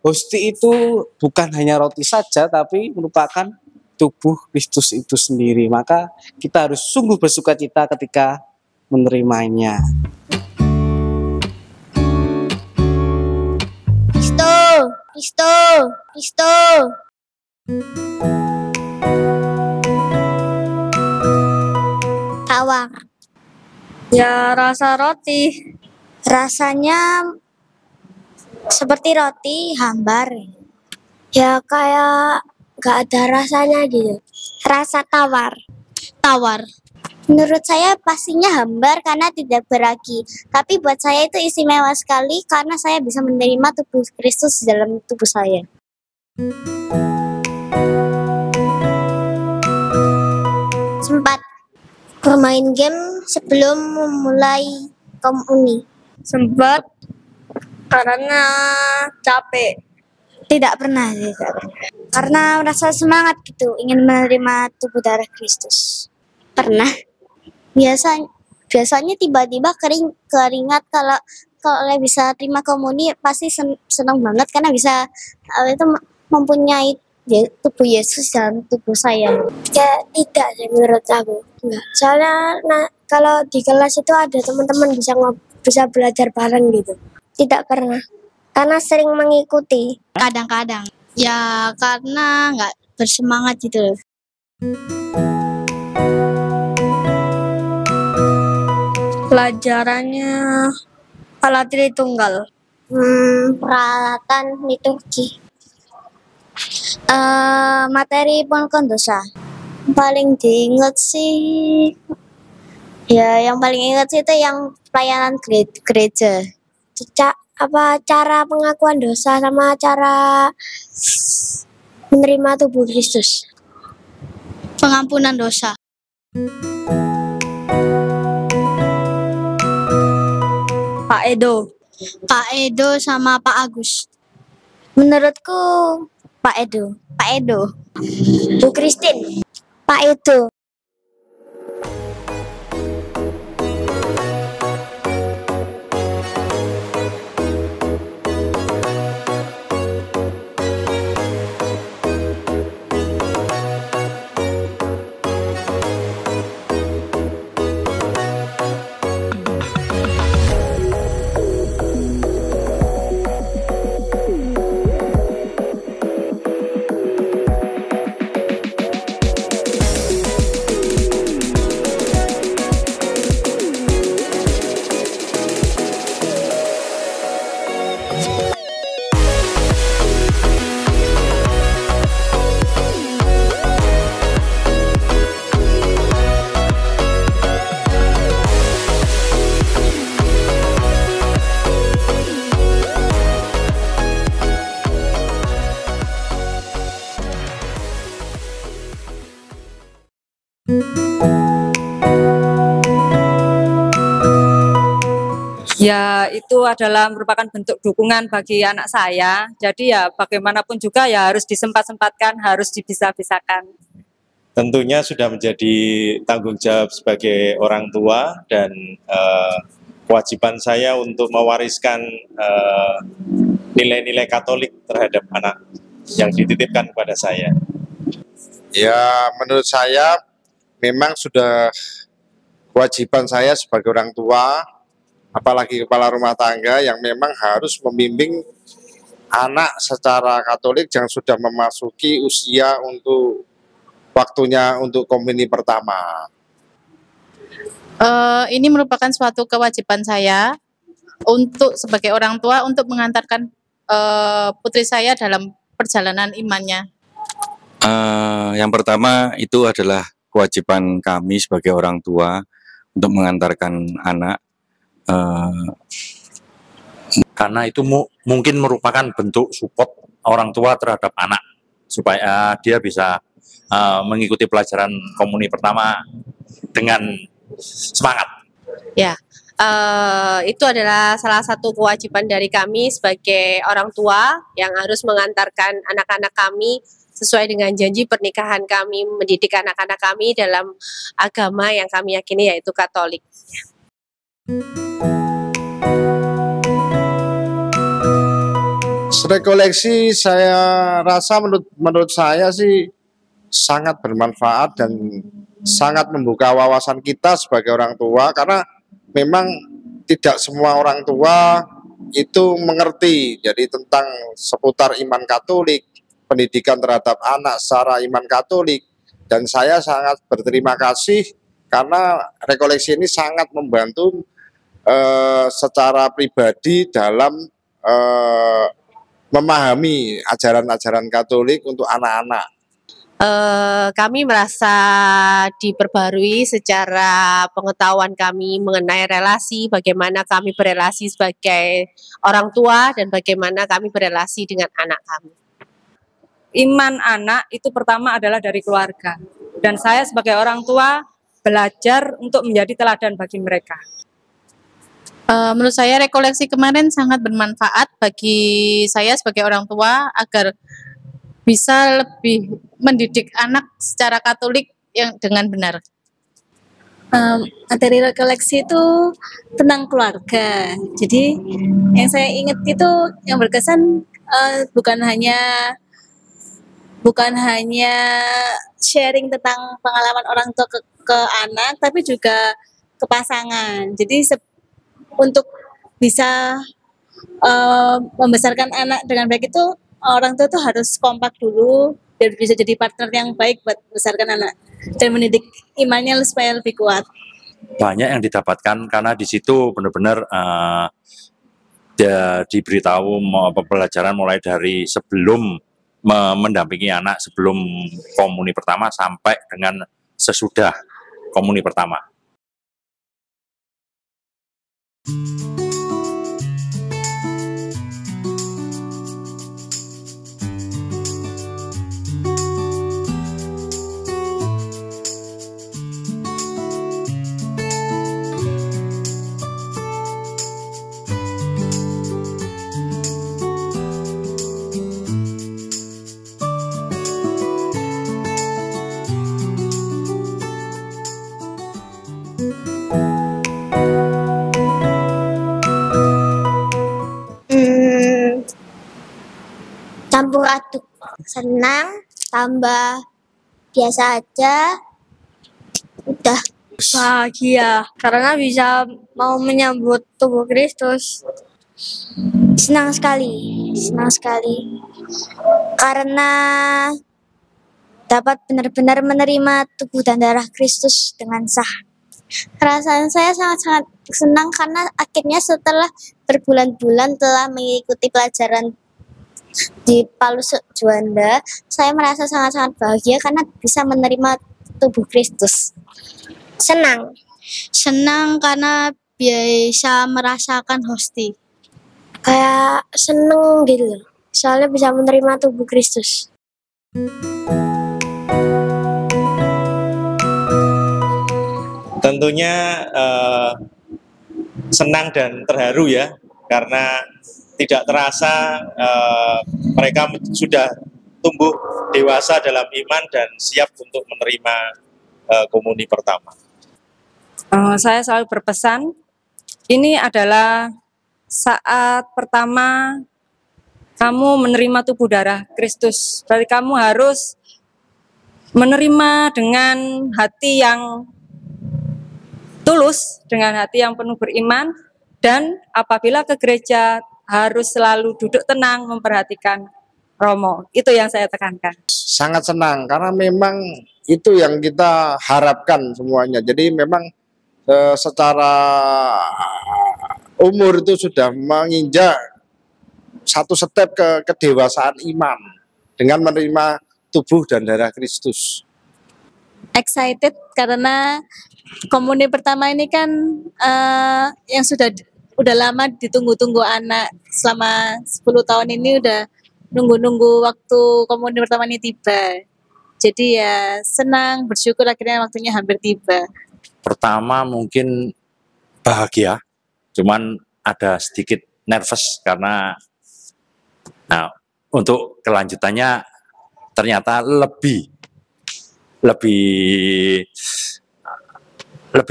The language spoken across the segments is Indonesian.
Hosti itu bukan hanya roti saja, tapi merupakan tubuh Kristus itu sendiri. Maka kita harus sungguh bersukacita ketika menerimanya. Kristo, Kristo, Kristo. Tawar. Ya rasa roti. Rasanya seperti roti hambar. Ya kayak gak ada rasanya gitu. Rasa tawar. Tawar. Menurut saya pastinya hambar karena tidak beragi. Tapi buat saya itu istimewa sekali karena saya bisa menerima tubuh Kristus di dalam tubuh saya. Sempat bermain game sebelum memulai komuni. Sempat karena capek. Tidak pernah. Karena merasa semangat gitu, ingin menerima tubuh darah Kristus. Pernah. Biasanya tiba-tiba keringat kalau bisa terima komuni pasti senang banget karena bisa itu mempunyai tubuh Yesus dalam tubuh saya. Ya tidak sih menurut aku. Enggak. Soalnya kalau di kelas itu ada teman-teman bisa belajar bareng gitu. Tidak pernah. Karena sering mengikuti. Kadang-kadang. Ya karena nggak bersemangat gitu. Pelajarannya alat Tritunggal. Peralatan liturgi. Materi pengakuan dosa. Paling diingat sih, ya yang paling ingat sih itu yang pelayanan gereja. Cara pengakuan dosa sama cara menerima tubuh Kristus. Pengampunan dosa. Pak Edo sama Pak Agus. Menurutku Pak Edo. Bu Christine. Pak Edo. Ya, itu adalah merupakan bentuk dukungan bagi anak saya. Jadi ya bagaimanapun juga ya harus disempat-sempatkan, harus dipisah-pisahkan. Tentunya sudah menjadi tanggung jawab sebagai orang tua dan kewajiban saya untuk mewariskan nilai-nilai Katolik terhadap anak yang dititipkan kepada saya. Ya, menurut saya memang sudah kewajiban saya sebagai orang tua, apalagi kepala rumah tangga yang memang harus membimbing anak secara Katolik yang sudah memasuki usia untuk waktunya untuk komuni pertama. Ini merupakan suatu kewajiban saya untuk sebagai orang tua untuk mengantarkan putri saya dalam perjalanan imannya. Yang pertama itu adalah kewajiban kami sebagai orang tua untuk mengantarkan anak. Karena itu mungkin merupakan bentuk support orang tua terhadap anak supaya dia bisa mengikuti pelajaran komuni pertama dengan semangat. Ya, itu adalah salah satu kewajiban dari kami sebagai orang tua yang harus mengantarkan anak-anak kami sesuai dengan janji pernikahan kami, mendidik anak-anak kami dalam agama yang kami yakini yaitu Katolik. Rekoleksi saya rasa menurut saya sih sangat bermanfaat dan sangat membuka wawasan kita sebagai orang tua, karena memang tidak semua orang tua itu mengerti jadi tentang seputar iman Katolik, pendidikan terhadap anak secara iman Katolik. Dan saya sangat berterima kasih karena rekoleksi ini sangat membantu secara pribadi dalam memahami ajaran-ajaran Katolik untuk anak-anak. Kami merasa diperbarui secara pengetahuan kami mengenai relasi, bagaimana kami berelasi sebagai orang tua dan bagaimana kami berelasi dengan anak kami. Iman anak itu pertama adalah dari keluarga. Dan saya sebagai orang tua belajar untuk menjadi teladan bagi mereka. Menurut saya rekoleksi kemarin sangat bermanfaat bagi saya sebagai orang tua agar bisa lebih mendidik anak secara Katolik yang dengan benar. Materi rekoleksi itu tentang keluarga. Jadi yang saya ingat itu yang berkesan bukan hanya sharing tentang pengalaman orang tua ke anak, tapi juga ke pasangan. Jadi untuk bisa membesarkan anak dengan baik itu orang tua tuh harus kompak dulu biar bisa jadi partner yang baik buat membesarkan anak dan mendidik imannya supaya lebih kuat. Banyak yang didapatkan karena di situ benar-benar diberitahu pembelajaran mulai dari sebelum mendampingi anak sebelum komuni pertama sampai dengan sesudah komuni pertama. Campur aduk, senang, tambah biasa aja, udah. Bahagia karena bisa mau menyambut tubuh Kristus. Senang sekali karena dapat benar-benar menerima tubuh dan darah Kristus dengan sah. Perasaan saya sangat-sangat senang karena akhirnya setelah berbulan-bulan telah mengikuti pelajaran di Paulus Juanda, saya merasa sangat-sangat bahagia karena bisa menerima tubuh Kristus. Senang karena bisa merasakan hosti. Kayak seneng gitu, soalnya bisa menerima tubuh Kristus. Tentunya senang dan terharu ya, karena tidak terasa mereka sudah tumbuh dewasa dalam iman dan siap untuk menerima komuni pertama. Saya selalu berpesan, ini adalah saat pertama kamu menerima tubuh darah Kristus. Berarti kamu harus menerima dengan hati yang tulus, dengan hati yang penuh beriman, dan apabila ke gereja harus selalu duduk tenang memperhatikan Romo. Itu yang saya tekankan. Sangat senang karena memang itu yang kita harapkan semuanya. Jadi memang secara umur itu sudah menginjak satu step ke kedewasaan iman dengan menerima tubuh dan darah Kristus. Excited karena komuni pertama ini kan yang udah lama ditunggu-tunggu anak selama 10 tahun ini udah nunggu-nunggu waktu komuni pertama ini tiba. Jadi ya senang, bersyukur akhirnya waktunya hampir tiba. Pertama mungkin bahagia, cuman ada sedikit nervous karena untuk kelanjutannya ternyata lebih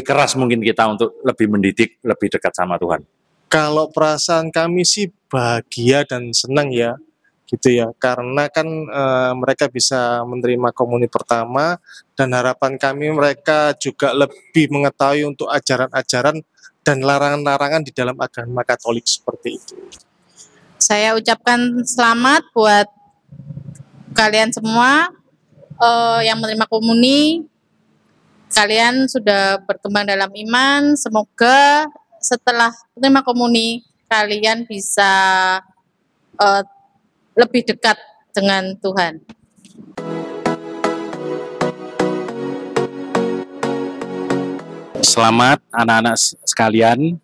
keras mungkin kita untuk lebih mendidik, lebih dekat sama Tuhan. Kalau perasaan kami sih bahagia dan senang ya, gitu ya. Karena kan mereka bisa menerima komuni pertama dan harapan kami mereka juga lebih mengetahui untuk ajaran-ajaran dan larangan-larangan di dalam agama Katolik seperti itu. Saya ucapkan selamat buat kalian semua yang menerima komuni. Kalian sudah berkembang dalam iman. Semoga setelah menerima komuni kalian bisa lebih dekat dengan Tuhan. Selamat anak-anak sekalian,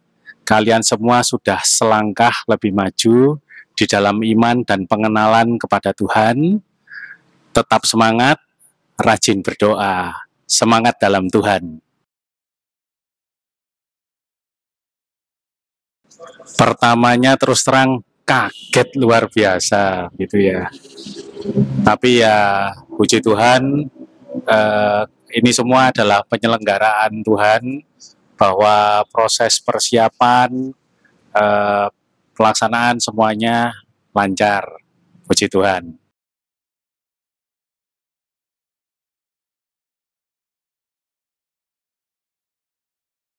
kalian semua sudah selangkah lebih maju di dalam iman dan pengenalan kepada Tuhan. Tetap semangat, rajin berdoa, semangat dalam Tuhan. Pertamanya terus terang kaget luar biasa gitu ya. Tapi ya puji Tuhan, ini semua adalah penyelenggaraan Tuhan, bahwa proses persiapan, pelaksanaan semuanya lancar. Puji Tuhan.